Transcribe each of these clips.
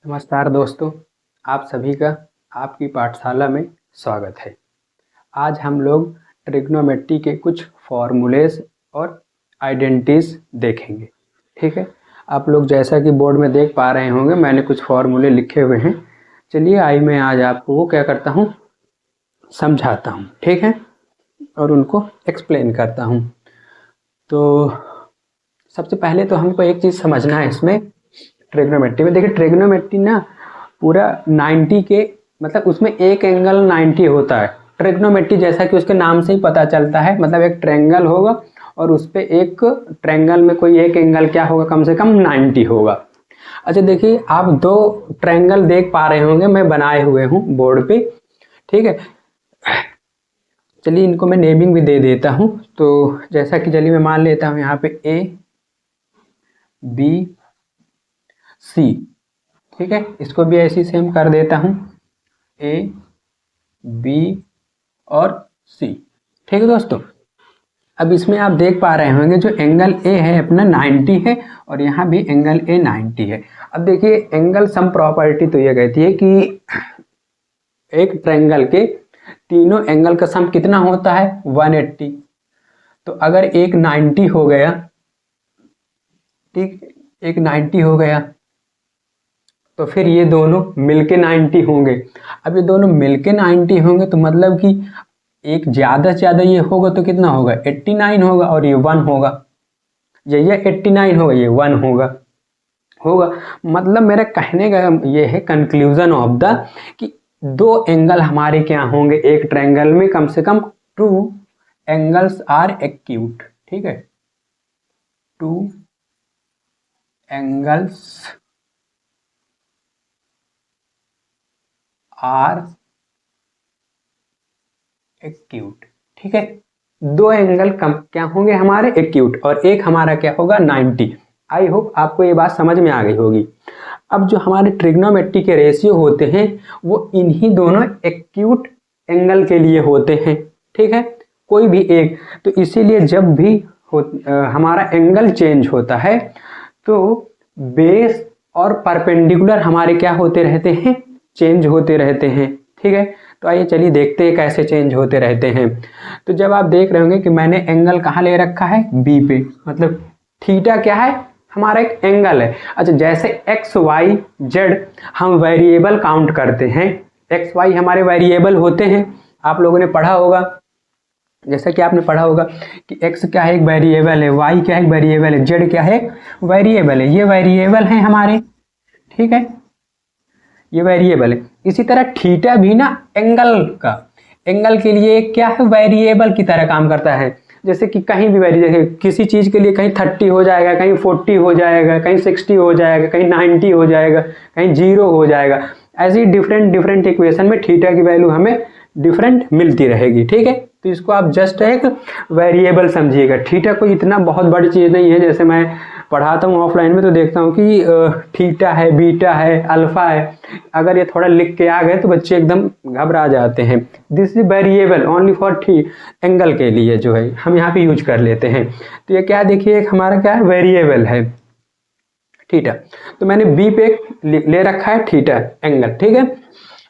नमस्कार दोस्तों, आप सभी का आपकी पाठशाला में स्वागत है। आज हम लोग ट्रिग्नोमेट्री के कुछ फॉर्मूलेस और आइडेंटिटीज देखेंगे। ठीक है, आप लोग जैसा कि बोर्ड में देख पा रहे होंगे, मैंने कुछ फॉर्मूले लिखे हुए हैं। चलिए मैं आज आपको वो क्या करता हूँ, समझाता हूँ। ठीक है, और उनको एक्सप्लेन करता हूँ। तो सबसे पहले तो हमको एक चीज़ समझना है इसमें ट्रिग्नोमेट्री में। देखिए, ट्रिग्नोमेट्री ना पूरा 90 के मतलब उसमें एक एंगल 90 होता है। ट्रिग्नोमेट्री जैसा कि उसके नाम से ही पता चलता है, मतलब एक ट्रायंगल होगा और उस पर एक ट्रायंगल में कोई एक एंगल क्या होगा, कम से कम 90 होगा। अच्छा देखिए, आप दो ट्रायंगल देख पा रहे होंगे, मैं बनाए हुए हूँ बोर्ड पे। ठीक है, चलिए इनको मैं नेमिंग भी दे देता हूँ। तो जैसा कि चलिए मैं मान लेता हूँ यहाँ पे ए बी सी। ठीक है, इसको भी ऐसी सेम कर देता हूँ, ए बी और सी। ठीक है दोस्तों, अब इसमें आप देख पा रहे होंगे जो एंगल ए है अपना 90 है और यहाँ भी एंगल ए 90 है। अब देखिए, एंगल सम प्रॉपर्टी तो ये कहती है कि एक ट्रायंगल के तीनों एंगल का सम कितना होता है, 180। तो अगर एक 90 हो गया, ठीक, एक 90 हो गया तो फिर ये दोनों मिलके 90 होंगे। अब ये दोनों मिलके 90 होंगे तो मतलब कि एक ज़्यादा से ज़्यादा ये होगा तो कितना होगा, 89 होगा, और ये 1 होगा। ये 89 होगा, ये 1 होगा। मतलब मेरा कहने का ये है, कंक्लूजन ऑफ द, कि दो एंगल हमारे क्या होंगे एक ट्रायंगल में, कम से कम 2 एंगल्स आर एक्यूट। ठीक है, 2 एंगल्स आर एक्यूट। ठीक है, दो एंगल कम क्या होंगे हमारे, एक्यूट, और एक हमारा क्या होगा, 90। आई होप आपको ये बात समझ में आ गई होगी। अब जो हमारे ट्रिग्नोमेट्री के रेशियो होते हैं वो इन्हीं दोनों एक्यूट एंगल के लिए होते हैं। ठीक है, कोई भी एक, तो इसीलिए जब भी हमारा एंगल चेंज होता है तो बेस और परपेंडिकुलर हमारे क्या होते रहते हैं, चेंज होते रहते हैं। ठीक है, तो आइए चलिए देखते हैं कैसे चेंज होते रहते हैं। तो जब आप देख रहे होंगे कि मैंने एंगल कहाँ ले रखा है, बी पे, मतलब थीटा क्या है, हमारा एक एंगल है। अच्छा, जैसे एक्स वाई जेड हम वेरिएबल काउंट करते हैं, एक्स वाई हमारे वेरिएबल होते हैं। आप लोगों ने पढ़ा होगा, जैसा कि आपने पढ़ा होगा कि एक्स क्या है, एक वेरिएबल है, वाई क्या है, एक वेरिएबल है, जेड क्या है, वेरिएबल है। ये वेरिएबल है हमारे, ठीक है, ये वेरिएबल है। इसी तरह थीटा भी ना एंगल के लिए क्या है, वेरिएबल की तरह काम करता है। जैसे कि कहीं भी वेरिएबल, किसी चीज़ के लिए कहीं 30 हो जाएगा, कहीं 40 हो जाएगा, कहीं 60 हो जाएगा, कहीं 90 हो जाएगा, कहीं 0 हो जाएगा। ऐसी डिफरेंट इक्वेशन में थीटा की वैल्यू हमें डिफरेंट मिलती रहेगी। ठीक है, तो इसको आप जस्ट एक वेरिएबल समझिएगा। थीटा कोई इतना बहुत बड़ी चीज़ नहीं है। जैसे मैं पढ़ाता हूँ ऑफलाइन में तो देखता हूँ कि थीटा है, बीटा है, अल्फा है, अगर ये थोड़ा लिख के आ गए तो बच्चे एकदम घबरा जाते हैं। This is variable only for angle के लिए जो है हम यहाँ पे यूज कर लेते हैं। तो ये क्या, देखिए एक हमारा क्या है, वेरिएबल है थीटा। तो मैंने बी पे ले रखा है थीटा एंगल। ठीक है,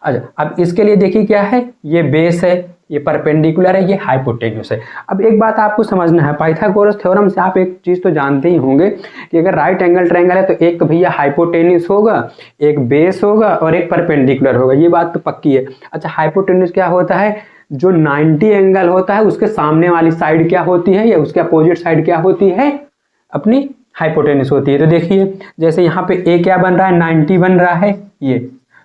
अच्छा अब इसके लिए देखिए क्या है, ये बेस है, ये परपेंडिकुलर है, ये हाइपोटेन्यूस है। अब एक बात आपको समझना है, पाइथागोरस थ्योरम से आप एक चीज़ तो जानते ही होंगे कि अगर राइट एंगल ट्रायंगल है तो एक भैया हाइपोटेन्यूस होगा, एक बेस होगा और एक परपेंडिकुलर होगा। ये बात तो पक्की है। अच्छा, हाइपोटेन्यूस क्या होता है, जो 90 एंगल होता है उसके सामने वाली साइड क्या होती है, या उसके अपोजिट साइड क्या होती है, अपनी हाइपोटेन्यूस होती है। तो देखिए जैसे यहाँ पे ए क्या बन रहा है, 90 बन रहा है ये,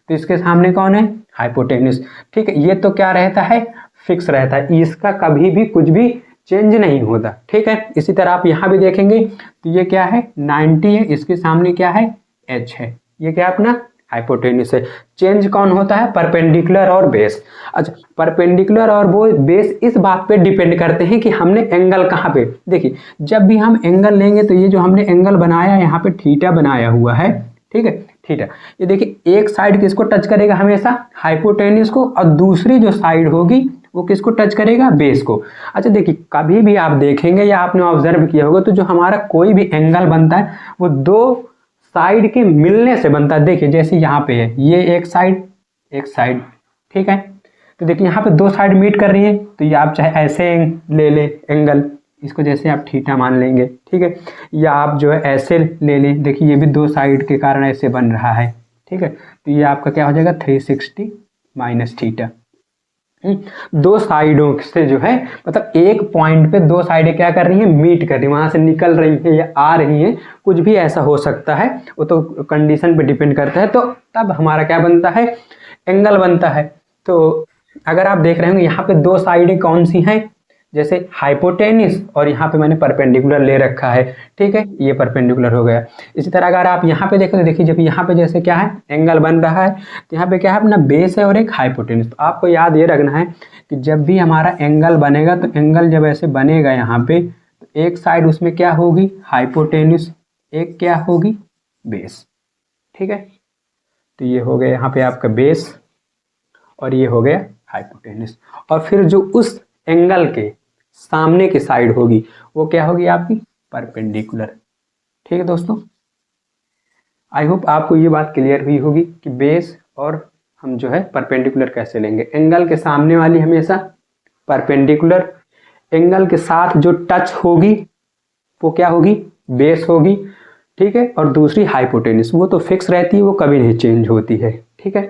तो इसके सामने कौन है, हाइपोटेन्यूस। ठीक है, ये तो क्या रहता है, फिक्स रहता है, इसका कभी भी कुछ भी चेंज नहीं होता। ठीक है, इसी तरह आप यहाँ भी देखेंगे तो ये क्या है, 90 है, इसके सामने क्या है, एच है, ये क्या अपना हाइपोटेन्यूस है। चेंज कौन होता है, परपेंडिकुलर और बेस। अच्छा, परपेंडिकुलर और वो बेस इस बात पे डिपेंड करते हैं कि हमने एंगल कहाँ पे, देखिए जब भी हम एंगल लेंगे तो ये जो हमने एंगल बनाया यहाँ पे थीटा बनाया हुआ है, ठीक है, थीटा, ये देखिए एक साइड किसको टच करेगा हमेशा, हाइपोटेन्यूस को, और दूसरी जो साइड होगी वो किसको टच करेगा, बेस को। अच्छा देखिए, कभी भी आप देखेंगे या आपने ऑब्जर्व किया होगा तो जो हमारा कोई भी एंगल बनता है वो दो साइड के मिलने से बनता है। देखिए जैसे यहाँ पे है, ये एक साइड, ठीक है। तो देखिए यहाँ पे दो साइड मीट कर रही है, तो ये आप चाहे ऐसे ले ले एंगल, इसको जैसे आप थीटा मान लेंगे, ठीक है, या आप जो है ऐसे ले लें। देखिए ये भी दो साइड के कारण ऐसे बन रहा है, ठीक है। तो ये आपका क्या हो जाएगा 360 माइनस थीटा। दो साइडों से जो है मतलब एक पॉइंट पे दो साइडें क्या कर रही हैं, मीट कर रही हैं, वहां से निकल रही हैं या आ रही हैं, कुछ भी ऐसा हो सकता है, वो तो कंडीशन पे डिपेंड करता है। तो तब हमारा क्या बनता है, एंगल बनता है। तो अगर आप देख रहे होंगे यहाँ पे दो साइडें कौन सी हैं, जैसे हाइपोटेनिस और यहाँ पे मैंने परपेंडिकुलर ले रखा है, ठीक है, ये परपेंडिकुलर हो गया। इसी तरह अगर आप यहाँ पे देखें तो देखिए जब यहाँ पे जैसे क्या है एंगल बन रहा है, तो यहाँ पे क्या है अपना बेस है और एक हाइपोटेनिस। तो आपको याद ये रखना है कि जब भी हमारा एंगल बनेगा, तो एंगल जब ऐसे बनेगा यहाँ पे, तो एक साइड उसमें क्या होगी हाइपोटेनिस, एक क्या होगी बेस, ठीक है। तो ये हो गया यहाँ पे आपका बेस और ये हो गया हाइपोटेनिस। और फिर जो उस एंगल के सामने की साइड होगी वो क्या होगी आपकी परपेंडिकुलर, ठीक है दोस्तों। आई होप आपको ये बात क्लियर हुई होगी कि बेस और हम जो है परपेंडिकुलर कैसे लेंगे। एंगल के सामने वाली हमेशा परपेंडिकुलर, एंगल के साथ जो टच होगी वो क्या होगी बेस होगी, ठीक है। और दूसरी हाइपोटेनिस, वो तो फिक्स रहती है, वो कभी नहीं चेंज होती है, ठीक है।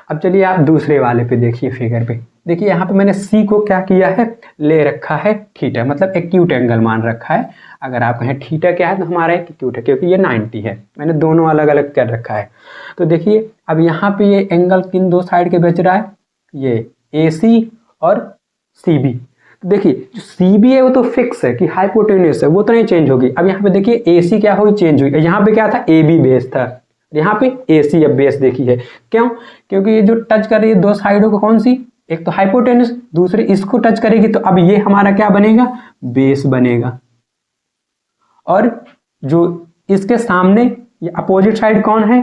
अब चलिए आप दूसरे वाले पे देखिए, फिगर पे देखिए यहाँ पे मैंने सी को क्या किया है, ले रखा है थीटा, मतलब एक्यूट एंगल मान रखा है। अगर आप कहें थीटा क्या है तो हमारा एक्यूट है, क्योंकि ये 90 है, मैंने दोनों अलग अलग कर रखा है। तो देखिए अब यहाँ पे ये एंगल किन दो साइड के बच रहा है, ये ए सी और सी बी। तो देखिए जो सी बी है वो तो फिक्स है कि हाइपोटेन्यूस है, वो तो नहीं चेंज होगी। अब यहाँ पे देखिए ए सी क्या होगी, चेंज हुई। यहाँ पे क्या था ए बी बेस था, यहाँ पे ए सी अब बेस देखी है, क्यों, क्योंकि ये जो टच कर रही है दो साइडों को कौन सी, एक तो हाइपोटेन्यूस, दूसरी इसको टच करेगी, तो अब ये हमारा क्या बनेगा बेस बनेगा। और जो इसके सामने ये अपोजिट साइड कौन है,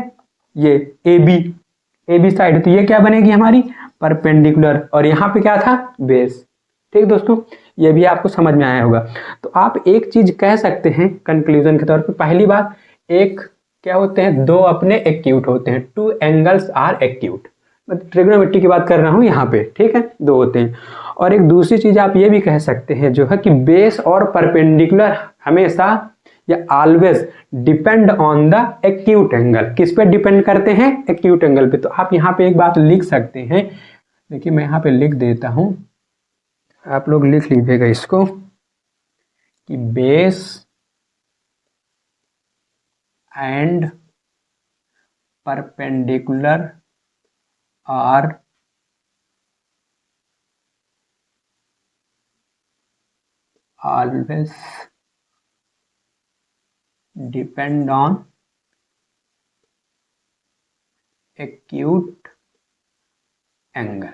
ये ए बी साइड, तो ये क्या बनेगी हमारी परपेंडिकुलर, और यहाँ पे क्या था बेस, ठीक दोस्तों। ये भी आपको समझ में आया होगा। तो आप एक चीज कह सकते हैं कंक्लूजन के तौर पे, पहली बात, एक क्या होते हैं, दो अपने एक्यूट होते हैं, टू एंगल्स आर एक्यूट, मैं ट्रिग्नोमेट्री की बात कर रहा हूँ यहाँ पे, ठीक है, दो होते हैं। और एक दूसरी चीज आप ये भी कह सकते हैं जो है कि बेस और परपेंडिकुलर हमेशा या always depend on the acute angle. किस पे डिपेंड करते हैं, एक्यूट एंगल पे। तो आप यहाँ पे एक बात लिख सकते हैं, देखिए मैं यहाँ पे लिख देता हूँ, आप लोग लिख लीजिएगा इसको कि base and perpendicular are always depend on acute angle,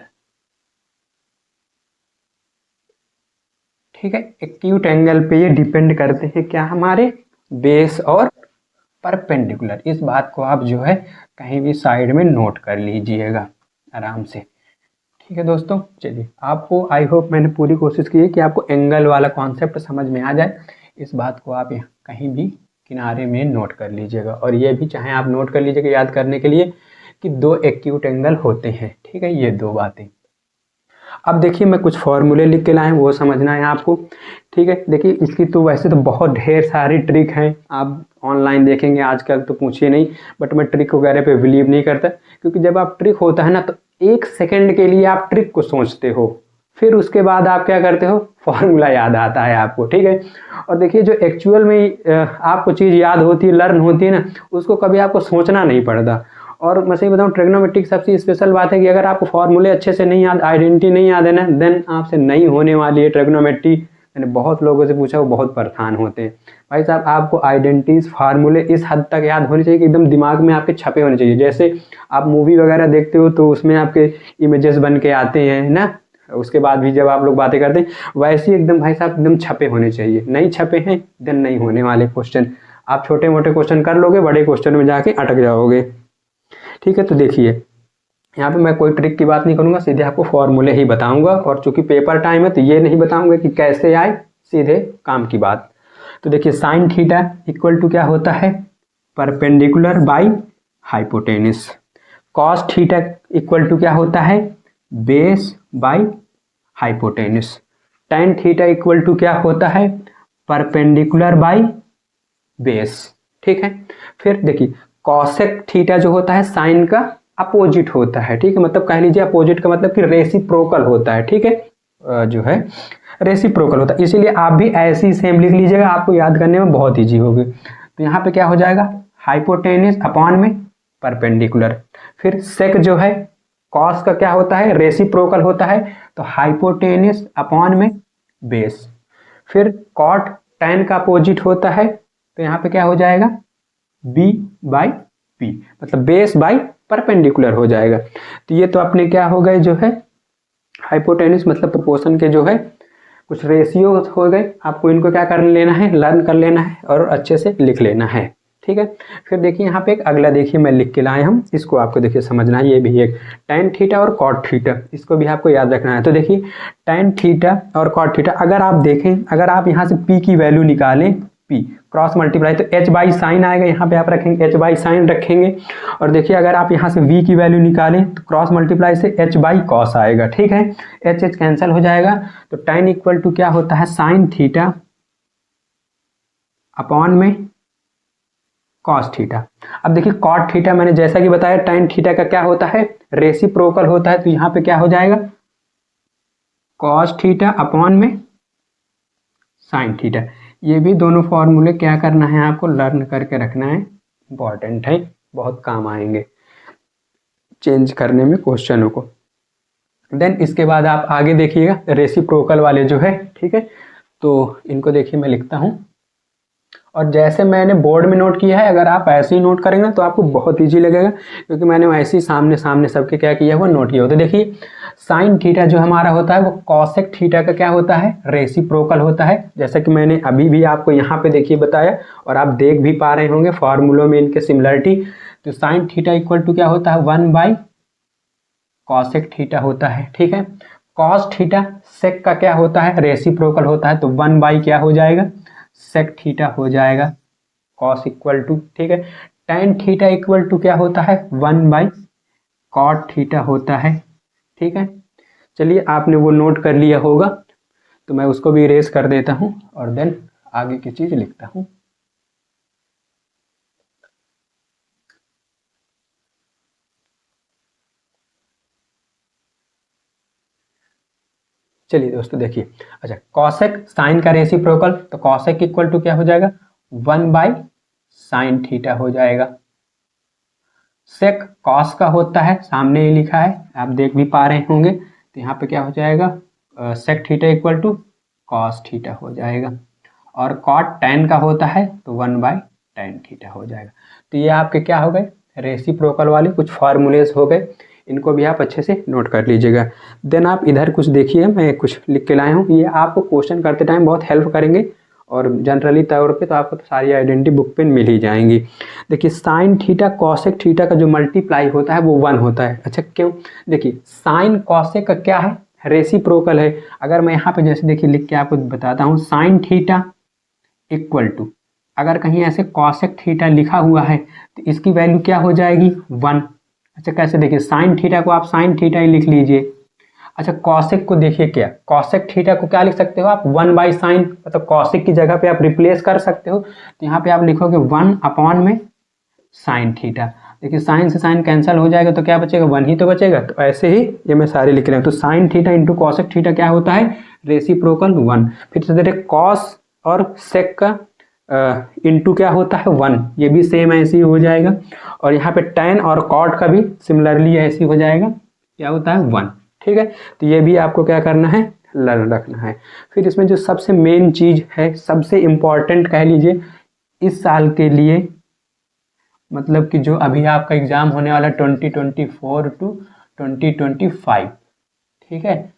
ठीक है। एक्यूट एंगल पे ये डिपेंड करते हैं क्या, हमारे बेस और परपेंडिकुलर। इस बात को आप जो है कहीं भी साइड में नोट कर लीजिएगा आराम से, ठीक है दोस्तों। चलिए आपको आई होप मैंने पूरी कोशिश की है कि आपको एंगल वाला कॉन्सेप्ट समझ में आ जाए। इस बात को आप यहाँ कहीं भी किनारे में नोट कर लीजिएगा, और ये भी चाहे आप नोट कर लीजिएगा याद करने के लिए कि दो एक्यूट एंगल होते हैं, ठीक है, ये दो बातें। अब देखिए मैं कुछ फॉर्मूले लिख के लाए हैं, वो समझना है आपको, ठीक है। देखिए इसकी तो वैसे तो बहुत ढेर सारी ट्रिक हैं, आप ऑनलाइन देखेंगे आजकल तो पूछिए नहीं, बट मैं ट्रिक वगैरह पे बिलीव नहीं करता, क्योंकि जब आप ट्रिक होता है ना तो एक सेकंड के लिए आप ट्रिक को सोचते हो, फिर उसके बाद आप क्या करते हो, फॉर्मूला याद आता है आपको, ठीक है। और देखिए जो एक्चुअल में आपको चीज़ याद होती है, लर्न होती है ना, उसको कभी आपको सोचना नहीं पड़ता। और मैं सही बताऊँ ट्रिग्नोमेट्री की सबसे स्पेशल बात है कि अगर आपको फॉर्मूले अच्छे से नहीं याद, आइडेंटिटी नहीं याद है ना, देन आपसे नहीं होने वाली है ट्रिग्नोमेट्री। मैंने बहुत लोगों से पूछा, वो बहुत परेशान होते हैं। भाई साहब आपको आइडेंटिटीज फार्मूले इस हद तक याद होने चाहिए कि एकदम दिमाग में आपके छपे होने चाहिए। जैसे आप मूवी वगैरह देखते हो तो उसमें आपके इमेजेस बन के आते हैं ना, उसके बाद भी जब आप लोग बातें करते हैं वैसे ही एकदम भाई साहब एकदम छपे होने चाहिए। नहीं छपे हैं देन नहीं होने वाले क्वेश्चन। आप छोटे मोटे क्वेश्चन कर लोगे, बड़े क्वेश्चन में जाके अटक जाओगे, ठीक है। तो देखिए यहाँ पे मैं कोई ट्रिक की बात नहीं करूँगा, सीधे आपको फॉर्मूले ही बताऊँगा। और चूंकि पेपर टाइम है तो ये नहीं बताऊँगा कि कैसे आए, सीधे काम की बात। तो देखिए साइन थीटा इक्वल टू क्या होता है perpendicular by hypotenuse. Cos theta equal to क्या होता है, base by hypotenuse. Tan theta equal to क्या होता है, परपेंडिकुलर बाई बेस। ठीक है, फिर देखिए कॉसेक थीटा जो होता है साइन का अपोजिट होता है। ठीक है, मतलब कह लीजिए अपोजिट का मतलब कि रेसिप्रोकल होता है। ठीक है, जो है रेसिप्रोकल होता है, इसीलिए आप भी ऐसे ही सेम लिख लीजिएगा, आपको याद करने में बहुत ईजी होगी। तो यहाँ पे क्या हो जाएगा, हाइपोटेनिस अपॉन में परपेंडिकुलर। फिर सेक जो है कॉस का क्या होता है, रेसिप्रोकल होता है, तो हाइपोटेनिस अपॉन में बेस। फिर कॉट टेन का अपोजिट होता है, तो यहाँ पे क्या हो जाएगा, बी बाई पी, मतलब बेस बाई परपेंडिकुलर हो जाएगा। तो ये तो अपने क्या हो गए, जो है हाइपोटेनिस मतलब प्रोपोर्शन के जो है कुछ रेशियो हो गए। आपको इनको क्या कर लेना है, लर्न कर लेना है और अच्छे से लिख लेना है। ठीक है, फिर देखिए यहाँ पे एक अगला देखिए मैं लिख के लाए हम, इसको आपको देखिए समझना है। ये भी एक tan थीटा और cot थीटा, इसको भी आपको याद रखना है। तो देखिए tan थीटा और cot थीटा, अगर आप देखें, अगर आप यहाँ से p की वैल्यू निकालें, p क्रॉस मल्टीप्लाई, तो h बाई साइन आएगा, यहाँ पे आप रखेंगे h बाई साइन रखेंगे। और देखिए अगर आप यहाँ से v की वैल्यू निकालें तो क्रॉस मल्टीप्लाई से h बाई कॉस आएगा। ठीक है, h कैंसिल हो जाएगा, तो tan इक्वल टू क्या होता है, साइन थीटा अपॉन में कॉस थीटा। अब देखिए कॉट थीटा मैंने जैसा कि बताया tan थीटा का क्या होता है, रेसिप्रोकल होता है, तो यहाँ पे क्या हो जाएगा, कॉस थीटा अपॉन में साइन थीटा। ये भी दोनों फॉर्मूले क्या करना है, आपको लर्न करके रखना है, इंपॉर्टेंट है, बहुत काम आएंगे चेंज करने में क्वेश्चनों को। देन इसके बाद आप आगे देखिएगा रेसिप्रोकल वाले जो है। ठीक है, तो इनको देखिए मैं लिखता हूँ, और जैसे मैंने बोर्ड में नोट किया है, अगर आप ऐसे ही नोट करेंगे तो आपको बहुत इजी लगेगा, क्योंकि मैंने वैसे ही सामने सामने सबके क्या किया है, वो नोट किया हो। तो देखिए साइन थीटा जो हमारा होता है वो कॉसेक थीटा का क्या होता है, रेसिप्रोकल होता है, जैसा कि मैंने अभी भी आपको यहाँ पे देखिए बताया, और आप देख भी पा रहे होंगे फॉर्मूलों में इनके सिमिलरिटी। तो साइन थीटा इक्वल टू क्या होता है, 1 बाई कॉसेक थीटा होता है। ठीक है, कॉस थीटा सेक का क्या होता है, रेसिप्रोकल होता है, तो 1 बाई क्या हो जाएगा, सेक थीटा हो जाएगा, कॉस इक्वल टू। ठीक है, tan थीटा इक्वल टू क्या होता है, 1 बाई कॉट थीटा होता है। ठीक है, चलिए आपने वो नोट कर लिया होगा, तो मैं उसको भी इरेज कर देता हूँ और देन आगे की चीज लिखता हूँ। चलिए दोस्तों देखिए, अच्छा कॉसेक साइन का रेसिप्रोकल, तो कॉसेक इक्वल टू क्या हो जाएगा, 1 बाई साइन थीटा हो जाएगा। सेक कॉस का होता है, सामने ही लिखा है, आप देख भी पा रहे होंगे, तो यहाँ पे क्या हो जाएगा, sec theta equal to cos theta हो जाएगा। और कॉट टेन का होता है, तो 1 बाई टेन थीटा हो जाएगा। तो ये आपके क्या हो गए, रेसिप्रोकल वाले कुछ फार्मूलेज हो गए, इनको भी आप अच्छे से नोट कर लीजिएगा। देन आप इधर कुछ देखिए, मैं कुछ लिख के लाया हूँ, ये आपको क्वेश्चन करते टाइम बहुत हेल्प करेंगे, और जनरली तौर पे तो आपको तो सारी आइडेंटिटी बुक पे मिल ही जाएंगी। देखिए साइन थीटा कॉसेक थीटा का जो मल्टीप्लाई होता है वो 1 होता है। अच्छा क्यों, देखिए साइन कॉसेक का क्या है, रेसिप्रोकल है। अगर मैं यहाँ पे जैसे देखिए लिख के आपको बताता हूँ, साइन थीटा इक्वल टू, अगर कहीं ऐसे कॉसेक थीटा लिखा हुआ है तो इसकी वैल्यू क्या हो जाएगी, 1। अच्छा कैसे, देखिए साइन थीटा को आप साइन थीटा ही लिख लीजिए। अच्छा कॉसेक को देखिए, क्या कॉसेक थीटा को क्या लिख सकते हो आप, 1 बाई साइन, मतलब कॉसेक की जगह पे आप रिप्लेस कर सकते हो, तो यहाँ पे आप लिखोगे 1 अपॉन में साइन थीटा। देखिए साइन से साइन कैंसिल हो जाएगा, तो क्या बचेगा, 1 ही तो बचेगा। तो ऐसे ही ये मैं सारे लिख रहा हूँ, तो sine theta into cosec theta क्या होता है, रेसिप्रोकल 1। फिर से देखिए कॉस और सेक का इंटू क्या होता है, 1, ये भी सेम ऐसे ही हो जाएगा। और यहाँ पे tan और कॉट का भी सिमिलरली ऐसे ही हो जाएगा, क्या होता है, 1। ठीक है, तो ये भी आपको क्या करना है, लर्न रखना है। फिर इसमें जो सबसे मेन चीज है, सबसे इम्पॉर्टेंट कह लीजिए इस साल के लिए, मतलब कि जो अभी आपका एग्जाम होने वाला 2024 टू 2025, ठीक है,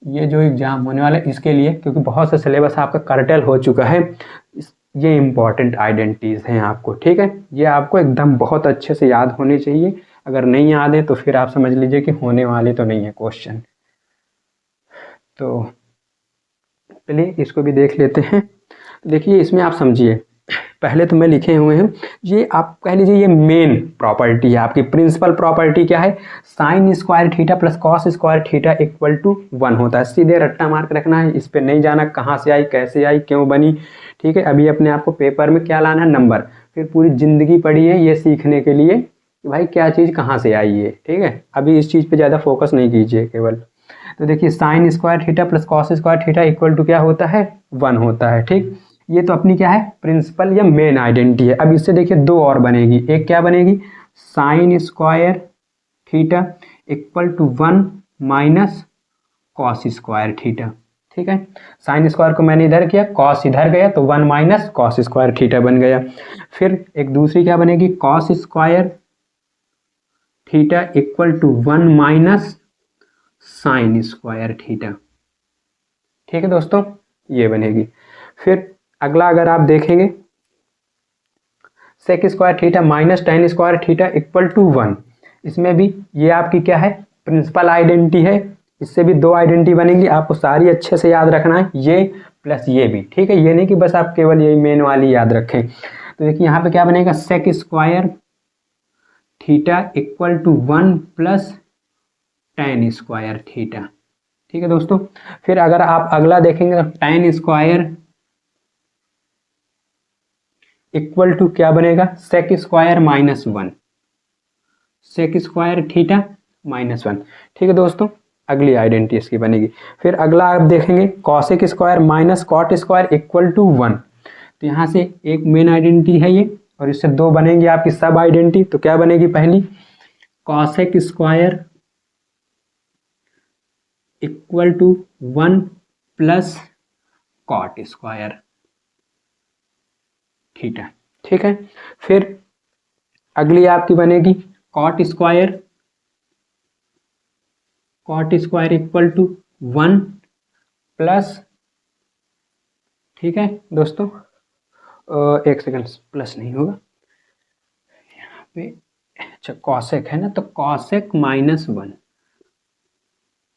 ये जो एग्जाम होने वाला है इसके लिए, क्योंकि बहुत सा सिलेबस आपका कर्टेल हो चुका है, ये इंपॉर्टेंट आइडेंटिटीज हैं आपको। ठीक है, ये आपको एकदम बहुत अच्छे से याद होने चाहिए, अगर नहीं याद है तो फिर आप समझ लीजिए कि होने वाले तो नहीं है क्वेश्चन। तो चलिए इसको भी देख लेते हैं। देखिए इसमें आप समझिए, पहले तो मैं लिखे हुए हैं, ये आप कह लीजिए ये मेन प्रॉपर्टी है आपकी। प्रिंसिपल प्रॉपर्टी क्या है, sine square theta plus cos square theta equal to 1 होता है। सीधे रट्टा मार के रखना है, इस पर नहीं जाना कहाँ से आई, कैसे आई, क्यों बनी, ठीक है। अभी अपने आप को पेपर में क्या लाना है, नंबर। फिर पूरी ज़िंदगी पड़ी है ये सीखने के लिए कि भाई क्या चीज़ कहाँ से आई है, ठीक है। अभी इस चीज़ पे ज़्यादा फोकस नहीं कीजिए केवल। तो देखिए sine square theta plus cos square theta equal to क्या होता है, 1 होता है, ठीक। ये तो अपनी क्या है, प्रिंसिपल या मेन आइडेंटिटी है। अब इससे देखिए दो और बनेगी, एक क्या बनेगी, sine square theta equal to 1 minus cos square theta, ठीक है। साइन स्क्वायर को मैंने इधर किया, कॉस इधर गया, तो 1 माइनस कॉस स्क्वायर थीटा बन गया। फिर एक दूसरी क्या बनेगी, cos square theta equal to 1 minus sine square theta, ठीक है दोस्तों, ये बनेगी। फिर अगला अगर आप देखेंगे, sec square theta minus tan square theta equal to 1, इसमें भी ये आपकी क्या है, प्रिंसिपल आइडेंटिटी है। इससे भी दो आइडेंटिटी बनेंगी, आपको सारी अच्छे से याद रखना है, ये प्लस ये भी, ठीक है। ये नहीं कि बस आप केवल यही मेन वाली याद रखें। तो देखिए यहाँ पे क्या बनेगा, sec square theta equal to 1 plus tan square theta, ठीक है दोस्तों। फिर अगर आप अगला देखेंगे तो टेन स्क्वायर इक्वल टू क्या बनेगा, sec square minus 1, sec square theta minus 1, ठीक है दोस्तों। अगली आइडेंटिटी इसकी बनेगी। फिर अगला आप देखेंगे cosec square minus cot square equal to 1, तो यहाँ से एक मेन आइडेंटिटी है ये, और इससे दो बनेंगी आपकी सब आइडेंटिटी। तो क्या बनेगी, पहली cosec square equal to 1 plus cot square theta, ठीक है। फिर अगली आपकी बनेगी cot square equal to 1 plus, ठीक है दोस्तों, एक सेकंड, प्लस नहीं होगा यहाँ पे, अच्छा कॉसेक है ना, तो cosec minus 1,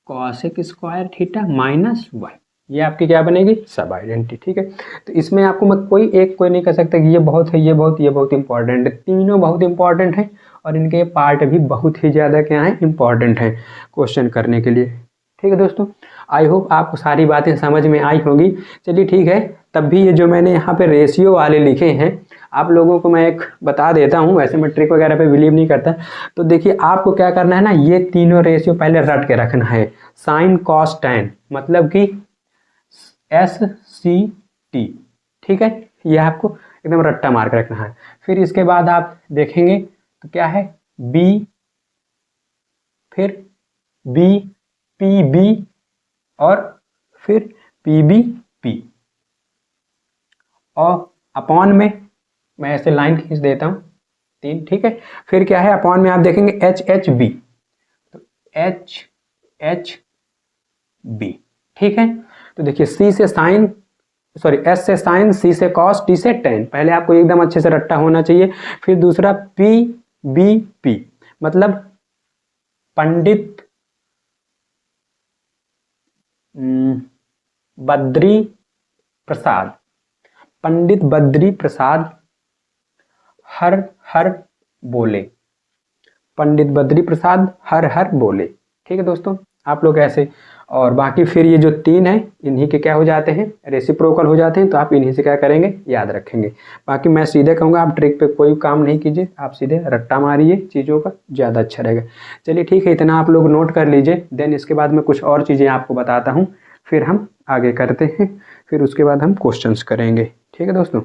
cosec square theta minus 1, ये आपकी क्या बनेगी, सब आइडेंटिटी, ठीक है। तो इसमें आपको मैं कोई नहीं कह सकता कि ये बहुत है, ये बहुत इंपॉर्टेंट है, तीनों बहुत इंपॉर्टेंट है, और इनके पार्ट भी बहुत ही ज़्यादा क्या है, इंपॉर्टेंट है क्वेश्चन करने के लिए, ठीक है दोस्तों। आई होप आपको सारी बातें समझ में आई होगी। चलिए ठीक है, तब भी ये जो मैंने यहाँ पे रेशियो वाले लिखे हैं, आप लोगों को मैं एक बता देता हूँ, वैसे मैं ट्रिक वगैरह पे बिलीव नहीं करता। तो देखिए आपको क्या करना है ना, ये तीनों रेशियो पहले रट के रखना है। साइन कॉस टैन मतलब कि SCT, ठीक है, ये आपको एकदम रट्टा मार के रखना है। फिर इसके बाद आप देखेंगे तो क्या है, B, फिर BPB और फिर PBP, और अपॉन में मैं ऐसे लाइन खींच देता हूँ 3, ठीक है। फिर क्या है, अपॉन में आप देखेंगे HHB, तो HHB, ठीक है। तो देखिए S से साइन, C से कॉस, T से टेन, पहले आपको एकदम अच्छे से रट्टा होना चाहिए। फिर दूसरा PBP मतलब पंडित बद्री प्रसाद, पंडित बद्री प्रसाद हर हर बोले, पंडित बद्री प्रसाद हर हर बोले, ठीक है दोस्तों। आप लोग ऐसे, और बाकी फिर ये जो 3 है इन्हीं के क्या हो जाते हैं, रेसिप्रोकल हो जाते हैं, तो आप इन्हीं से क्या करेंगे, याद रखेंगे। बाकी मैं सीधे कहूँगा आप ट्रिक पे कोई काम नहीं कीजिए, आप सीधे रट्टा मारिए चीज़ों का, ज़्यादा अच्छा रहेगा। चलिए ठीक है, इतना आप लोग नोट कर लीजिए, देन इसके बाद मैं कुछ और चीज़ें आपको बताता हूँ, फिर हम आगे करते हैं, फिर उसके बाद हम क्वेश्चंस करेंगे, ठीक है दोस्तों।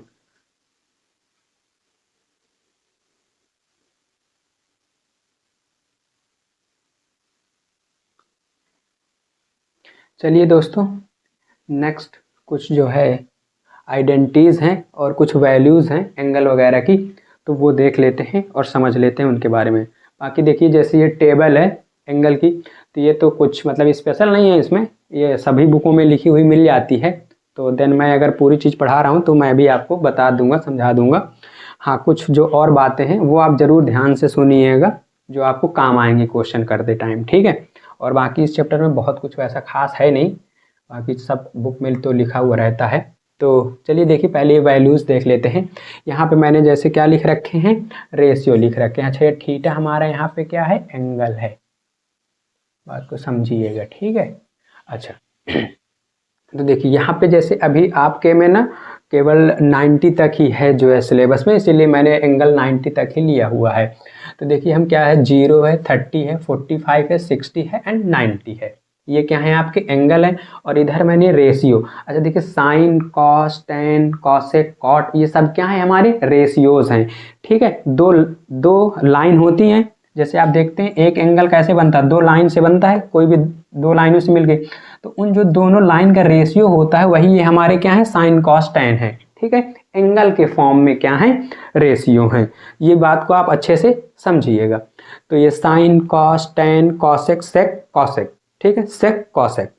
चलिए दोस्तों, नेक्स्ट कुछ जो है आइडेंटिटीज़ हैं और कुछ वैल्यूज़ हैं एंगल वगैरह की, तो वो देख लेते हैं और समझ लेते हैं उनके बारे में। बाकी देखिए जैसे ये टेबल है एंगल की, तो ये तो कुछ मतलब स्पेशल नहीं है, इसमें ये सभी बुकों में लिखी हुई मिल जाती है। तो देन मैं अगर पूरी चीज़ पढ़ा रहा हूँ तो मैं भी आपको बता दूंगा, समझा दूंगा। हाँ, कुछ जो और बातें हैं वो आप ज़रूर ध्यान से सुनिएगा, जो आपको काम आएंगी क्वेश्चन करते टाइम, ठीक है। और बाकी इस चैप्टर में बहुत कुछ वैसा खास है नहीं, बाकी सब बुक में तो लिखा हुआ रहता है। तो चलिए देखिए पहले ये वैल्यूज़ देख लेते हैं। यहाँ पे मैंने जैसे क्या लिख रखे हैं, रेशियो लिख रखे हैं। अच्छा ये थीटा हमारा यहाँ पे क्या है, एंगल है, बात को समझिएगा, ठीक है। अच्छा तो देखिए यहाँ पे जैसे अभी आपके में ना केवल 90 तक ही है जो है सिलेबस में, इसीलिए मैंने एंगल 90 तक ही लिया हुआ है। तो देखिए हम क्या है, 0 है, 30 है, 45 है, 60 है एंड 90 है, ये क्या है आपके एंगल है। और इधर मैंने रेशियो, अच्छा देखिए sine, cos, tan, cosec, cot, ये सब क्या है हमारे रेशियोज हैं, ठीक है। दो लाइन होती हैं, जैसे आप देखते हैं एक एंगल कैसे बनता है, दो लाइन से बनता है, कोई भी दो लाइनों से मिल गई, तो उन जो दोनों लाइन का रेशियो होता है वही ये हमारे क्या है, साइन कॉस टेन है, ठीक है। एंगल के फॉर्म में क्या है, रेशियो हैं। ये बात को आप अच्छे से समझिएगा। तो ये sine cos tan cosec sec cosec, ठीक है, सेक कॉसेक।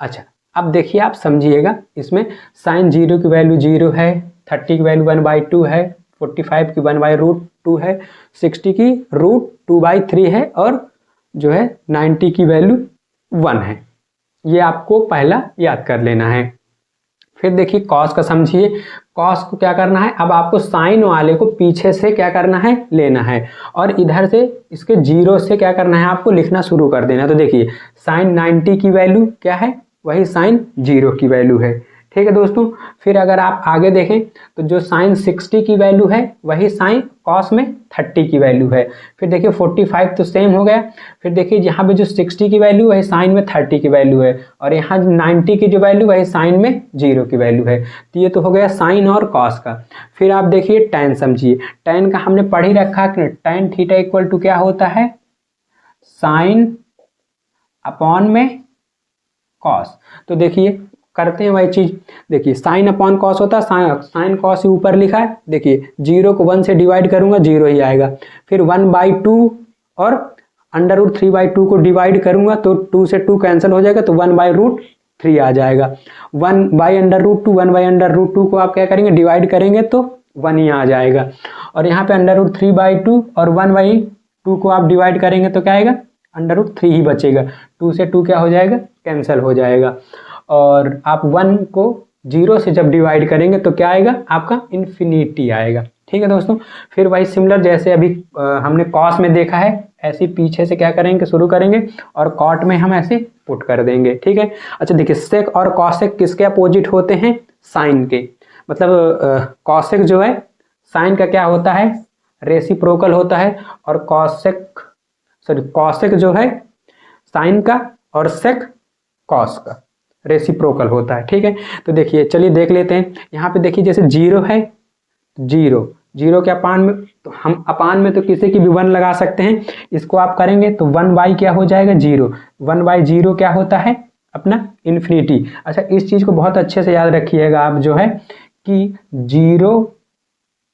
अच्छा अब देखिए आप समझिएगा, इसमें साइन 0 की वैल्यू 0 है, 30 की वैल्यू 1/2 है, 45 की 1/√2 है, 60 की √2/3 है और जो है 90 की वैल्यू 1 है। ये आपको पहला याद कर लेना है। फिर देखिए कॉस का समझिए, कॉस को क्या करना है, अब आपको साइन वाले को पीछे से क्या करना है, लेना है, और इधर से इसके 0 से क्या करना है, आपको लिखना शुरू कर देना। तो देखिए साइन 90 की वैल्यू क्या है, वही साइन 0 की वैल्यू है, ठीक है दोस्तों। फिर अगर आप आगे देखें तो जो साइन 60 की वैल्यू है वही साइन कॉस में 30 की वैल्यू है। फिर देखिए 45 तो सेम हो गया। फिर देखिए यहाँ पे जो 60 की वैल्यू है साइन में 30 की वैल्यू है, और यहाँ 90 की जो वैल्यू है साइन में 0 की वैल्यू है। तो ये तो हो गया साइन और कॉस का। फिर आप देखिए टेन समझिए, टेन का हमने पढ़ ही रखा कि टेन थीटा इक्वल टू क्या होता है, साइन अपॉन में कॉस। तो देखिए करते हैं वही चीज, देखिए साइन अपॉन कॉस होता है, साइन कॉस ही ऊपर लिखा है, देखिए 0 को 1 से डिवाइड करूंगा 0 ही आएगा। फिर 1/2 और √3/2 को डिवाइड करूंगा तो 2 से 2 कैंसिल हो जाएगा, तो 1/√3 आ जाएगा। 1/√2 1/√2 को आप क्या करेंगे, डिवाइड करेंगे तो 1 ही आ जाएगा। और यहाँ पे √3/2 और 1/2 को आप डिवाइड करेंगे तो क्या आएगा, √3 ही बचेगा। 2 से 2 क्या हो जाएगा, कैंसिल हो जाएगा। और आप 1 को 0 से जब डिवाइड करेंगे तो क्या आएगा, आपका इन्फिनिटी आएगा, ठीक है दोस्तों। फिर वही सिमिलर जैसे अभी हमने कॉस में देखा है, ऐसे पीछे से क्या करेंगे, शुरू करेंगे, और कॉट में हम ऐसे पुट कर देंगे, ठीक है। अच्छा देखिए सेक और कॉसेक किसके अपोजिट होते हैं, साइन के। मतलब कॉसेक जो है साइन का क्या होता है, रेसिप्रोकल होता है, और कॉसेक जो है साइन का और सेक कॉस का रेसिप्रोकल होता है, ठीक है। तो देखिए चलिए देख लेते हैं। यहाँ पे देखिए जैसे 0 है, 0 के अपान में, तो हम अपान में तो किसी की भी 1 लगा सकते हैं। इसको आप करेंगे तो 1 क्या हो जाएगा, 0। 1/0 क्या होता है, अपना इन्फिनिटी। अच्छा इस चीज़ को बहुत अच्छे से याद रखिएगा आप, जो है कि 0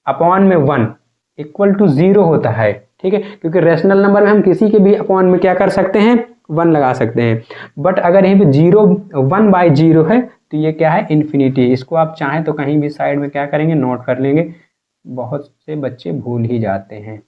अपॉन में 1 इक्वल टू 0 होता है, ठीक है। क्योंकि रेशनल नंबर में हम किसी के भी अपॉन में क्या कर सकते हैं, 1 लगा सकते हैं। बट अगर यहीं पे 1/0 है तो ये क्या है, इन्फिनिटी। इसको आप चाहें तो कहीं भी साइड में क्या करेंगे, नोट कर लेंगे, बहुत से बच्चे भूल ही जाते हैं।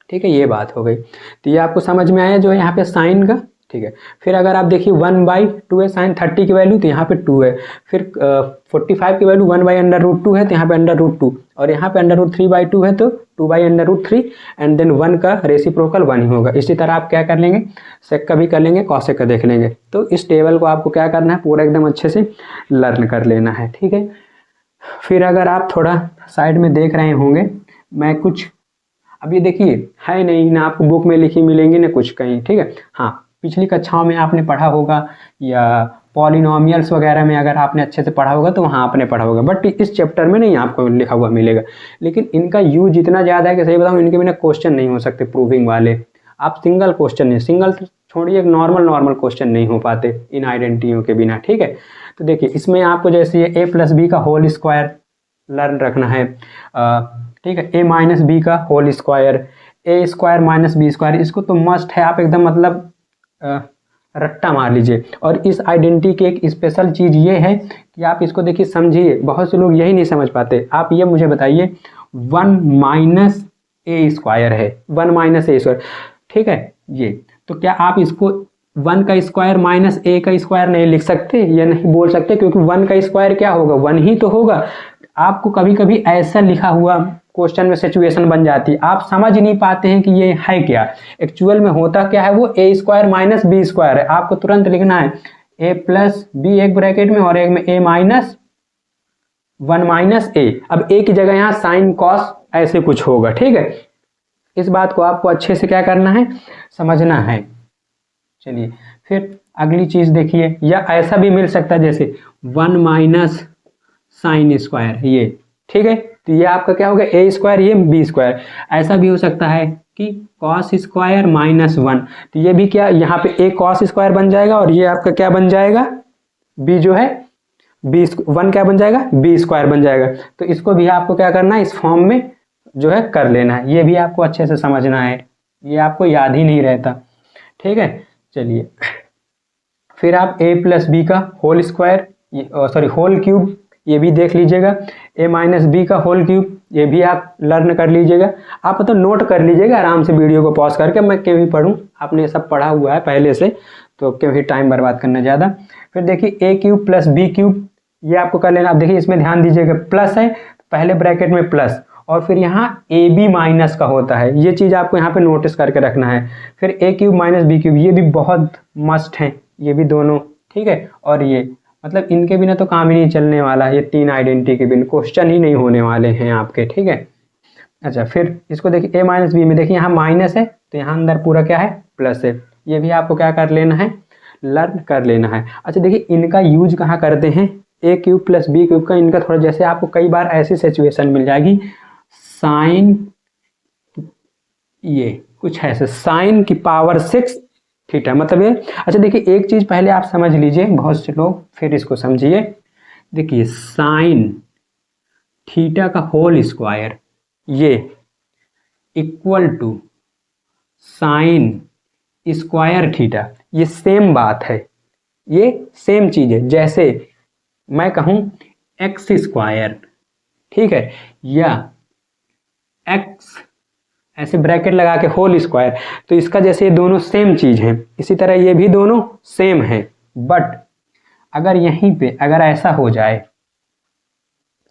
ठीक है, ये बात हो गई। तो ये आपको समझ में आया जो है यहाँ पे साइन का, ठीक है। फिर अगर आप देखिए 1/2 है साइन 30 की वैल्यू, तो यहाँ पे 2 है। फिर 45 की वैल्यू 1/√2 है, तो यहाँ पे √2, और यहाँ पे √3/2 है तो 2/√3, एंड देन 1 का रेसिप्रोकल 1 ही होगा। इसी तरह आप क्या कर लेंगे, सेक का भी कर लेंगे, कॉसेक का देख लेंगे। तो इस टेबल को आपको क्या करना है, पूरा एकदम अच्छे से लर्न कर लेना है, ठीक है। फिर अगर आप थोड़ा साइड में देख रहे होंगे, मैं कुछ अब ये देखिए है नहीं ना, आपको बुक में लिखी मिलेंगी ना कुछ कहीं, ठीक है। हाँ पिछली कक्षाओं में आपने पढ़ा होगा, या पॉलिनोमियल्स वगैरह में अगर आपने अच्छे से पढ़ा होगा तो वहाँ आपने पढ़ा होगा, बट इस चैप्टर में नहीं आपको लिखा हुआ मिलेगा। लेकिन इनका यूज इतना ज़्यादा है कि सही बताऊँ, इनके बिना क्वेश्चन नहीं हो सकते प्रूविंग वाले। आप सिंगल क्वेश्चन नहीं, सिंगल छोड़िए, एक नॉर्मल क्वेश्चन नहीं हो पाते इन आइडेंटिटियों के बिना, ठीक है। तो देखिए इसमें आपको जैसे ये a+b का होल स्क्वायर लर्न रखना है, ठीक है। a-b का होल स्क्वायर, a² - b², इसको तो मस्ट है, आप एकदम मतलब रट्टा मार लीजिए। और इस आइडेंटिटी की एक स्पेशल चीज़ ये है कि आप इसको देखिए समझिए, बहुत से लोग यही नहीं समझ पाते। आप ये मुझे बताइए 1 - a² है, 1 - a², ठीक है। ये तो क्या आप इसको 1 का स्क्वायर माइनस a का स्क्वायर नहीं लिख सकते, या नहीं बोल सकते, क्योंकि 1 का स्क्वायर क्या होगा, 1 ही तो होगा। आपको कभी कभी ऐसा लिखा हुआ क्वेश्चन में सिचुएशन बन जाती है, आप समझ नहीं पाते हैं कि ये है क्या, एक्चुअल में होता क्या है, वो a square minus B square है। आपको तुरंत लिखना है a प्लस बी एक ब्रैकेट में और एक में a माइनस 1 माइनस a। अब a की जगह यहाँ साइन कॉस ऐसे कुछ होगा, ठीक है। इस बात को आपको अच्छे से क्या करना है, समझना है। चलिए फिर अगली चीज देखिए, या ऐसा भी मिल सकता है जैसे 1 माइनस साइन स्क्वायर, ये ठीक है। तो ये आपका क्या होगा, a स्क्वायर, ये b स्क्वायर। ऐसा भी हो सकता है कि कॉस स्क्वायर माइनस 1, तो ये भी क्या, यहाँ पे a कॉस स्क्वायर बन जाएगा और ये आपका क्या बन जाएगा, b जो है b 1 क्या बन जाएगा, b स्क्वायर बन जाएगा। तो इसको भी आपको क्या करना है, इस फॉर्म में जो है कर लेना है। ये भी आपको अच्छे से समझना है, ये आपको याद ही नहीं रहता, ठीक है। चलिए फिर आप a प्लस बी का whole square, sorry whole cube, ये भी देख लीजिएगा। a माइनस बी का होल क्यूब, ये भी आप लर्न कर लीजिएगा। आप तो नोट कर लीजिएगा आराम से वीडियो को पॉज करके, मैं क्यों ही पढ़ूँ, आपने ये सब पढ़ा हुआ है पहले से, तो क्यों ही टाइम बर्बाद करना ज़्यादा। फिर देखिए a cube plus B cube, ये आपको कर लेना। आप देखिए इसमें ध्यान दीजिएगा, प्लस है पहले ब्रैकेट में प्लस, और फिर यहाँ ए बी माइनस का होता है, ये चीज़ आपको यहाँ पे नोटिस करके रखना है। फिर ए क्यूब माइनस बी क्यूब, ये भी बहुत मस्ट है, ये भी दोनों, ठीक है। और ये मतलब इनके बिना तो काम ही नहीं चलने वाला, ये 3 आइडेंटिटी के बिना क्वेश्चन ही नहीं होने वाले हैं आपके, ठीक है। अच्छा फिर इसको देखिए a माइनस बी में, देखिए यहाँ माइनस है तो यहाँ अंदर पूरा क्या है, प्लस है। ये भी आपको क्या कर लेना है, लर्न कर लेना है। अच्छा देखिए इनका यूज कहाँ करते हैं, a cube plus B cube का, इनका थोड़ा जैसे आपको कई बार ऐसी सिचुएशन मिल जाएगी, साइन, ये कुछ ऐसे साइन की पावर 6 थीटा, मतलब ये। अच्छा देखिए एक चीज पहले आप समझ लीजिए, बहुत से लोग, फिर इसको समझिए। देखिए साइन थीटा का होल स्क्वायर, ये equal to sine square theta, ये सेम बात है, ये सेम चीज है। जैसे मैं कहूं एक्स स्क्वायर, ठीक है, या एक्स ऐसे ब्रैकेट लगा के होल स्क्वायर, तो इसका जैसे ये दोनों सेम चीज हैं, इसी तरह ये भी दोनों सेम है। बट अगर यहीं पे अगर ऐसा हो जाए,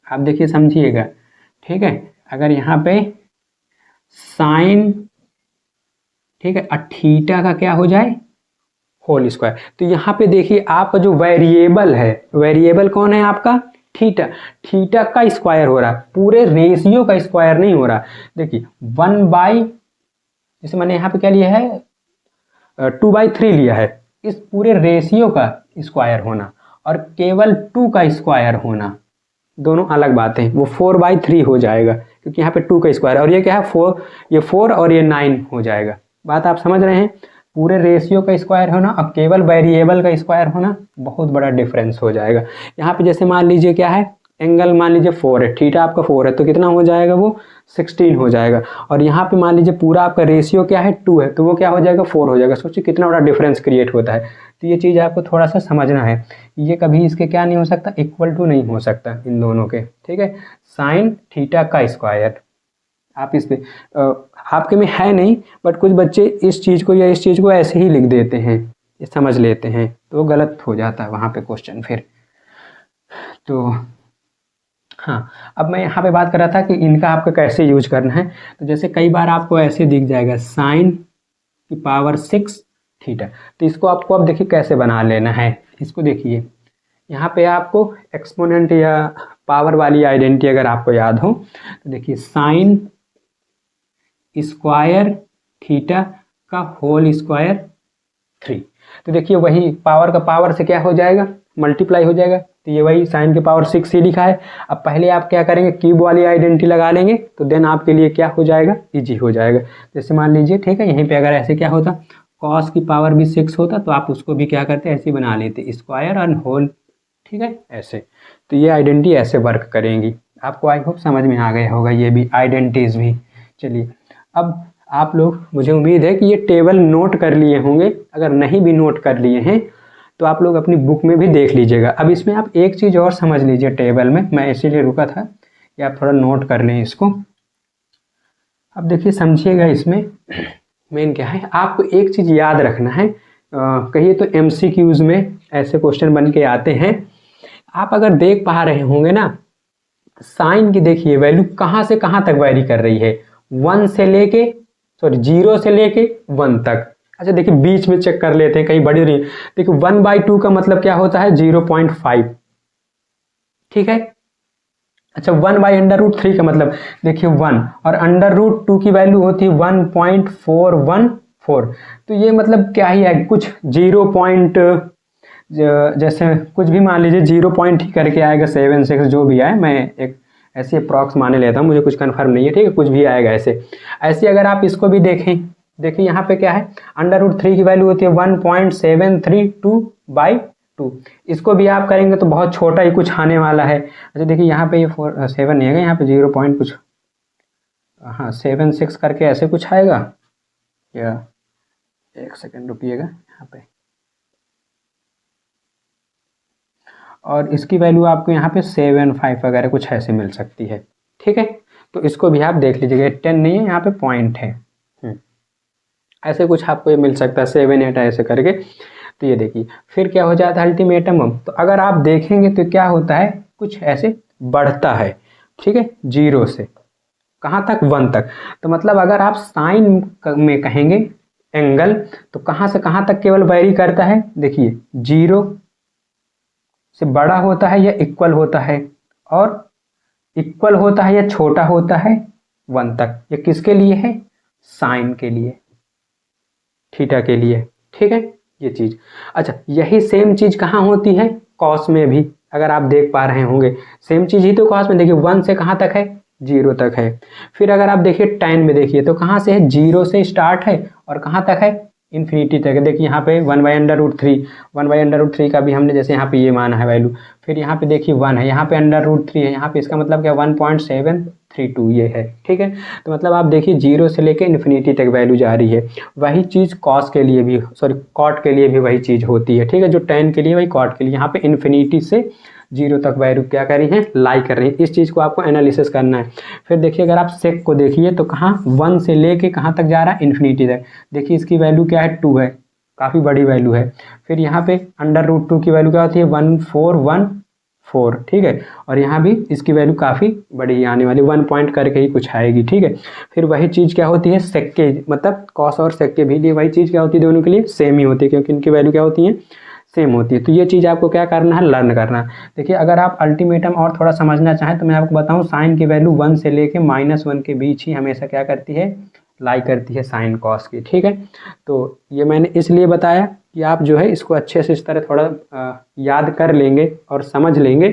आप देखिए समझिएगा, ठीक है, अगर यहाँ पे साइन, ठीक है, थीटा का क्या हो जाए, होल स्क्वायर, तो यहाँ पे देखिए आपका जो वेरिएबल है, वेरिएबल कौन है आपका, थीटा, थीटा का स्क्वायर हो रहा है, पूरे रेशियो का स्क्वायर नहीं हो रहा। देखिए 1/, जैसे मैंने यहाँ पे क्या लिया है, 2/3 लिया है, इस पूरे रेशियो का स्क्वायर होना और केवल 2 का स्क्वायर होना, दोनों अलग बातें। वो 4/3 हो जाएगा, क्योंकि यहाँ पे 2 का स्क्वायर, और ये क्या है 4, ये 4 और ये 9 हो जाएगा। बात आप समझ रहे हैं, पूरे रेशियो का स्क्वायर होना और केवल वेरिएबल का स्क्वायर होना, बहुत बड़ा डिफरेंस हो जाएगा। यहाँ पे जैसे मान लीजिए क्या है, एंगल मान लीजिए 4 है, थीटा आपका 4 है, तो कितना हो जाएगा, वो 16 हो जाएगा। और यहाँ पे मान लीजिए पूरा आपका रेशियो क्या है, 2 है, तो वो क्या हो जाएगा, 4 हो जाएगा। सोचिए कितना बड़ा डिफरेंस क्रिएट होता है। तो ये चीज़ आपको थोड़ा सा समझना है, ये कभी इसके क्या नहीं हो सकता, इक्वल टू नहीं हो सकता इन दोनों के, ठीक है। साइन थीटा का स्क्वायर, आप इस पे आपके में है नहीं, बट कुछ बच्चे इस चीज़ को या इस चीज़ को ऐसे ही लिख देते हैं, ये समझ लेते हैं, तो वो गलत हो जाता है वहाँ पे क्वेश्चन फिर। तो हाँ, अब मैं यहाँ पे बात कर रहा था कि इनका आपको कैसे यूज करना है। तो जैसे कई बार आपको ऐसे दिख जाएगा साइन की पावर 6 थीटा, तो इसको आपको अब देखिए कैसे बना लेना है। इसको देखिए यहाँ पे आपको एक्सपोनेंट या पावर वाली आइडेंटिटी अगर आपको याद हो, तो देखिए साइन स्क्वायर थीटा का होल स्क्वायर 3, तो देखिए वही पावर का पावर से क्या हो जाएगा, मल्टीप्लाई हो जाएगा। तो ये वही साइन की पावर 6 ही लिखा है। अब पहले आप क्या करेंगे, क्यूब वाली आइडेंटिटी लगा लेंगे, तो देन आपके लिए क्या हो जाएगा, इजी हो जाएगा। जैसे मान लीजिए, ठीक है, यहीं पे अगर ऐसे क्या होता, कॉस की पावर भी 6 होता, तो आप उसको भी क्या करते, ऐसे बना लेते, स्क्वायर और होल, ठीक है, ऐसे। तो ये आइडेंटिटी ऐसे वर्क करेंगी। आपको आई होप समझ में आ गया होगा ये भी आइडेंटिटीज भी। चलिए अब आप लोग, मुझे उम्मीद है कि ये टेबल नोट कर लिए होंगे, अगर नहीं भी नोट कर लिए हैं तो आप लोग अपनी बुक में भी देख लीजिएगा। अब इसमें आप एक चीज़ और समझ लीजिए टेबल में, मैं इसीलिए रुका था कि आप थोड़ा नोट कर लें इसको। अब देखिए समझिएगा, इसमें मेन क्या है, आपको एक चीज़ याद रखना है कहिए तो MCQs में ऐसे क्वेश्चन बन के आते हैं। आप अगर देख पा रहे होंगे ना, साइन की देखिए वैल्यू कहाँ से कहाँ तक वैरी कर रही है, 1 से लेके 0 से लेके 1 तक। अच्छा देखिए बीच में चेक कर लेते हैं कहीं बड़ी रही। देखिए 1/2 का मतलब क्या होता है 0.5, ठीक है। अच्छा 1/√3 का मतलब देखिए 1, और √2 की वैल्यू होती है 1.414। तो ये मतलब क्या ही है, कुछ 0 पॉइंट जैसे कुछ भी मान लीजिए 0 पॉइंट ही करके आएगा, 7 6 जो भी आए, मैं एक ऐसे अप्रॉक्स माने लेता हूँ, मुझे कुछ कंफर्म नहीं है, ठीक है, कुछ भी आएगा ऐसे। ऐसे अगर आप इसको भी देखें, देखिए यहाँ पे क्या है, √3 की वैल्यू होती है 1.732/2। इसको भी आप करेंगे तो बहुत छोटा ही कुछ आने वाला है। अच्छा देखिए यहाँ पे ये 7 नहीं आएगा, यहाँ पे 0 पॉइंट कुछ, हाँ 7 6 करके ऐसे कुछ आएगा, या एक सेकेंड रुकिएगा यहाँ पे, और इसकी वैल्यू आपको यहाँ पे 7 5 वगैरह कुछ ऐसे मिल सकती है, ठीक है। तो इसको भी आप देख लीजिएगा, 10 नहीं है यहाँ पे, पॉइंट है, ऐसे कुछ आपको ये मिल सकता है 7 8 ऐसे करके। तो ये देखिए फिर क्या हो जाता है अल्टीमेटम, तो अगर आप देखेंगे तो क्या होता है, कुछ ऐसे बढ़ता है, ठीक है, 0 से कहाँ तक, 1 तक। तो मतलब अगर आप साइन में कहेंगे एंगल, तो कहाँ से कहाँ तक केवल वैरी करता है, देखिए 0 से बड़ा होता है या इक्वल होता है, और इक्वल होता है या छोटा होता है 1 तक। ये किसके लिए है, साइन के लिए, थीटा के लिए, ठीक है ये चीज। अच्छा यही सेम चीज कहाँ होती है, कॉस में भी, अगर आप देख पा रहे होंगे सेम चीज ही तो कॉस में, देखिए 1 से कहाँ तक है, 0 तक है। फिर अगर आप देखिए tan में देखिए तो कहाँ से है, 0 से स्टार्ट है और कहाँ तक है, इन्फिनिटी तक है। देखिए यहाँ पे 1/√3 का भी हमने जैसे यहाँ पे ये माना है वैल्यू, फिर यहाँ पे देखिए 1 है, यहाँ पे √3 है, यहाँ पे इसका मतलब क्या 1.732 ये है, ठीक है। तो मतलब आप देखिए 0 से लेके इन्फिनिटी तक वैल्यू जा रही है। वही चीज़ कॉस के लिए भी, सॉरी कॉट के लिए भी वही चीज़ होती है, ठीक है। जो tan के लिए वही कॉट के लिए, यहाँ पे इन्फिनिटी से 0 तक वैल्यू क्या कर रही है, लाई कर रही है। इस चीज़ को आपको एनालिसिस करना है। फिर देखिए अगर आप सेक को देखिए तो कहाँ 1 से लेके कहाँ तक जा रहा है, इन्फिनिटी तक। देखिए इसकी वैल्यू क्या है, 2 है, काफ़ी बड़ी वैल्यू है। फिर यहाँ पे √2 की वैल्यू क्या होती है, 1414, ठीक है। और यहाँ भी इसकी वैल्यू काफ़ी बड़ी आने वाली, 1 पॉइंट करके ही कुछ आएगी, ठीक है। फिर वही चीज़ क्या होती है सेक के, मतलब कॉस और सेक के भी लिए वही चीज़ क्या होती है, दोनों के लिए सेम ही होती है, क्योंकि इनकी वैल्यू क्या होती है, सेम होती है। तो ये चीज़ आपको क्या करना है, लर्न करना है। देखिए अगर आप अल्टीमेटम और थोड़ा समझना चाहें तो मैं आपको बताऊं, साइन की वैल्यू 1 से लेके -1 के बीच ही हमेशा क्या करती है, लाई करती है साइन कॉस की, ठीक है। तो ये मैंने इसलिए बताया कि आप जो है इसको अच्छे से इस तरह थोड़ा याद कर लेंगे और समझ लेंगे,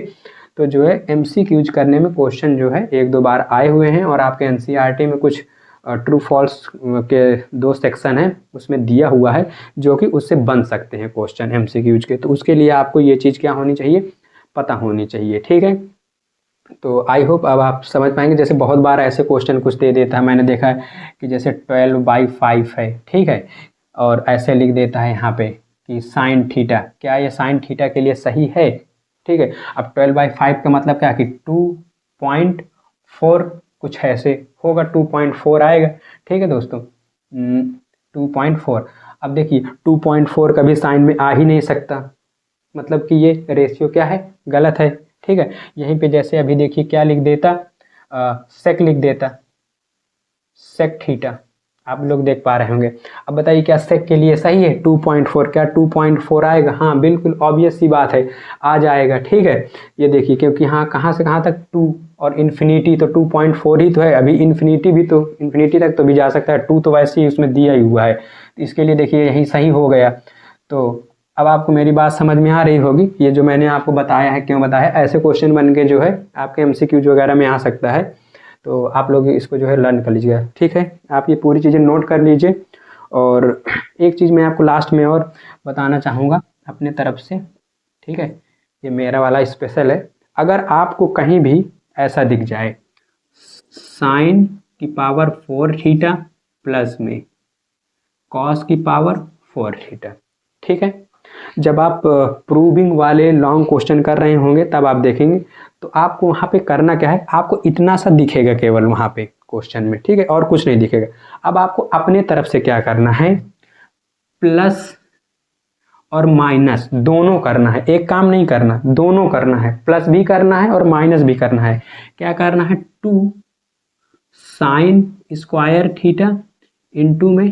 तो जो है MCQs करने में क्वेश्चन जो है 1 2 बार आए हुए हैं, और आपके NCERT में कुछ ट्रू फॉल्स के 2 सेक्शन हैं उसमें दिया हुआ है, जो कि उससे बन सकते हैं क्वेश्चन MCQs के। तो उसके लिए आपको ये चीज़ क्या होनी चाहिए, पता होनी चाहिए, ठीक है। तो आई होप अब आप समझ पाएंगे। जैसे बहुत बार ऐसे क्वेश्चन कुछ दे देता है, मैंने देखा है कि जैसे 12/5 है, ठीक है, और ऐसे लिख देता है यहाँ पे कि साइन थीटा, क्या ये साइन थीटा के लिए सही है, ठीक है। अब 12/5 का मतलब क्या कि 2.4 कुछ ऐसे होगा, 2.4 आएगा, ठीक है दोस्तों, 2.4। अब देखिए 2.4 कभी साइन में आ ही नहीं सकता, मतलब कि ये रेशियो क्या है, गलत है, ठीक है। यहीं पे जैसे अभी देखिए क्या लिख देता, सेक लिख देता, सेक थीटा, आप लोग देख पा रहे होंगे। अब बताइए क्या सेक के लिए सही है 2.4, क्या 2.4 आएगा, हाँ बिल्कुल ऑब्वियस सी बात है, आ जाएगा, ठीक है। ये देखिए क्योंकि हाँ कहाँ से कहाँ तक 2 और इन्फिनिटी, तो 2.4 ही तो है, अभी इन्फिनिटी भी तो इन्फिनिटी तक तो भी जा सकता है, 2 तो वैसे ही उसमें दिया ही हुआ है, तो इसके लिए देखिए यही सही हो गया। तो अब आपको मेरी बात समझ में आ रही होगी, ये जो मैंने आपको बताया है क्यों बताया, ऐसे क्वेश्चन बन के जो है आपके MCQs वगैरह में आ सकता है। तो आप लोग इसको जो है लर्न कर लीजिएगा, ठीक है। आप ये पूरी चीज़ें नोट कर लीजिए। और एक चीज़ मैं आपको लास्ट में और बताना चाहूँगा अपने तरफ से, ठीक है, ये मेरा वाला स्पेशल है। अगर आपको कहीं भी ऐसा दिख जाए साइन की पावर 4 थीटा प्लस में कॉस की पावर 4 थीटा, ठीक है, जब आप प्रूविंग वाले लॉन्ग क्वेश्चन कर रहे होंगे तब आप देखेंगे, तो आपको वहाँ पे करना क्या है, आपको इतना सा दिखेगा केवल वहाँ पे क्वेश्चन में, ठीक है, और कुछ नहीं दिखेगा। अब आपको अपने तरफ से क्या करना है, प्लस और माइनस दोनों करना है, एक काम नहीं करना, दोनों करना है, प्लस भी करना है और माइनस भी करना है। क्या करना है, 2 साइन स्क्वायर थीटा इंटू में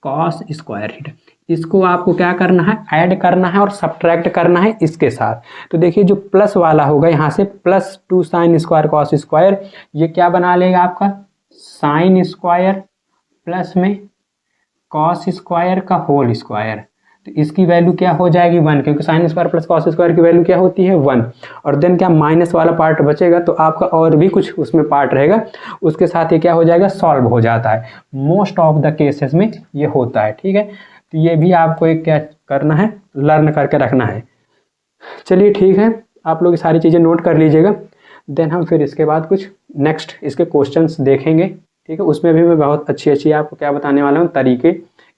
कॉस स्क्वायर थीटा। इसको आपको क्या करना है, ऐड करना है और सब्ट्रैक्ट करना है इसके साथ। तो देखिए जो प्लस वाला होगा यहाँ से +2 साइन स्क्वायर कॉस स्क्वायर, ये क्या बना लेगा आपका साइन स्क्वायर प्लस में कॉस स्क्वायर का होल स्क्वायर। तो इसकी वैल्यू क्या हो जाएगी 1, क्योंकि sine square plus cos square की वैल्यू क्या होती है 1। और देन क्या माइनस वाला पार्ट बचेगा, तो आपका और भी कुछ उसमें पार्ट रहेगा, उसके साथ ये क्या हो जाएगा, सॉल्व हो जाता है। मोस्ट ऑफ द केसेस में ये होता है, ठीक है। तो ये भी आपको एक क्या करना है, लर्न करके रखना है। चलिए ठीक है, आप लोग सारी चीज़ें नोट कर लीजिएगा। देन हम फिर इसके बाद कुछ नेक्स्ट इसके क्वेश्चंस देखेंगे, ठीक है। उसमें भी मैं बहुत अच्छी आपको क्या बताने वाला हूँ, तरीके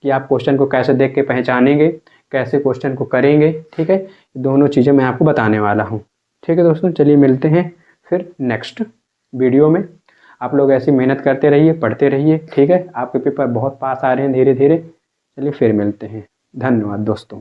कि आप क्वेश्चन को कैसे देख के पहचानेंगे, कैसे क्वेश्चन को करेंगे, ठीक है। दोनों चीज़ें मैं आपको बताने वाला हूँ, ठीक है दोस्तों। चलिए मिलते हैं फिर नेक्स्ट वीडियो में। आप लोग ऐसी मेहनत करते रहिए, पढ़ते रहिए, ठीक है। आपके पेपर बहुत पास आ रहे हैं धीरे धीरे। चलिए फिर मिलते हैं, धन्यवाद दोस्तों।